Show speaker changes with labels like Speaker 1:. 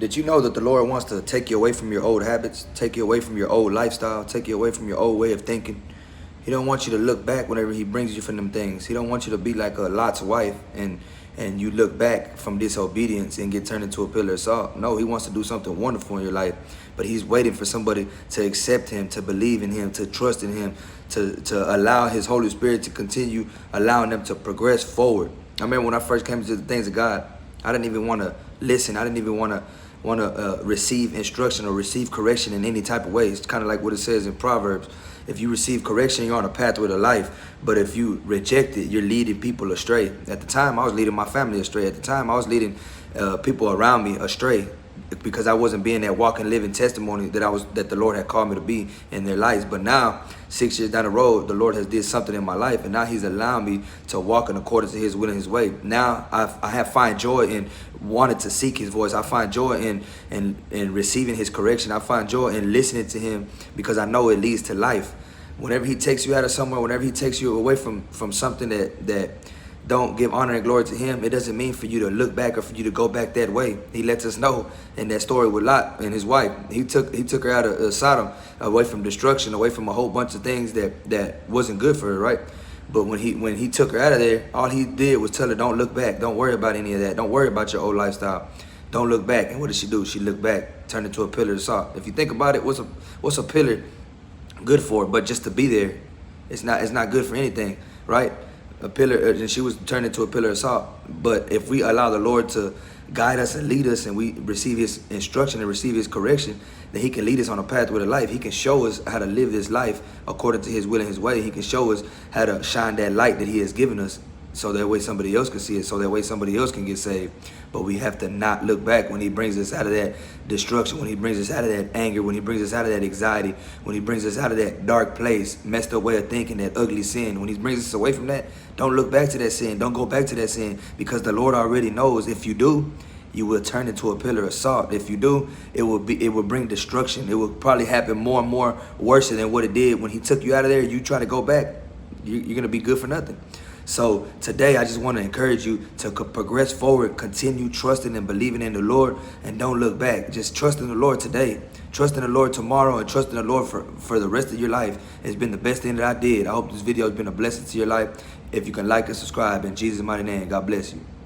Speaker 1: Did you know that the Lord wants to take you away from your old habits, take you away from your old lifestyle, take you away from your old way of thinking? He don't want you to look back whenever he brings you from them things. He don't want you to be like a Lot's wife and you look back from disobedience and get turned into a pillar of salt. No, he wants to do something wonderful in your life, but he's waiting for somebody to accept him, to believe in him, to trust in him, to allow his Holy Spirit to continue allowing them to progress forward. I remember when I first came to the things of God, I didn't even want to listen. I didn't even want to receive instruction or receive correction in any type of way. It's kind of like what it says in Proverbs. If you receive correction, you're on a pathway to life. But if you reject it, you're leading people astray. At the time, I was leading my family astray. At the time, I was leading people around me astray because I wasn't being that walking, living testimony that the Lord had called me to be in their lives. But now, 6 years down the road, the Lord has did something in my life, and now he's allowing me to walk in accordance to his will and his way. Now I find joy in wanting to seek his voice. I find joy in receiving his correction. I find joy in listening to him because I know it leads to life. Whenever he takes you out of somewhere, whenever he takes you away from something that don't give honor and glory to him, it doesn't mean for you to look back or for you to go back that way. He lets us know in that story with Lot and his wife. He took her out of Sodom, away from destruction, away from a whole bunch of things that wasn't good for her, right? But when he took her out of there, all he did was tell her, don't look back. Don't worry about any of that. Don't worry about your old lifestyle. Don't look back. And what did she do? She looked back, turned into a pillar of salt. If you think about it, what's a pillar good for? But just to be there. It's not good for anything, right? A pillar, and she was turned into a pillar of salt. But if we allow the Lord to guide us and lead us, and we receive his instruction and receive his correction, then he can lead us on a pathway to life. He can show us how to live this life according to his will and his way. He can show us how to shine that light that he has given us, so that way somebody else can see it, so that way somebody else can get saved. But we have to not look back when he brings us out of that destruction, when he brings us out of that anger, when he brings us out of that anxiety, when he brings us out of that dark place, messed up way of thinking, that ugly sin. When he brings us away from that, don't look back to that sin. Don't go back to that sin, because the Lord already knows if you do, you will turn into a pillar of salt. If you do, it will bring destruction. It will probably happen more and more worse than what it did when he took you out of there. You try to go back, you're going to be good for nothing. So today, I just want to encourage you to progress forward, continue trusting and believing in the Lord, and don't look back. Just trust in the Lord today, trust in the Lord tomorrow, and trust in the Lord for the rest of your life. It's been the best thing that I did. I hope this video has been a blessing to your life. If you can like and subscribe, in Jesus' mighty name, God bless you.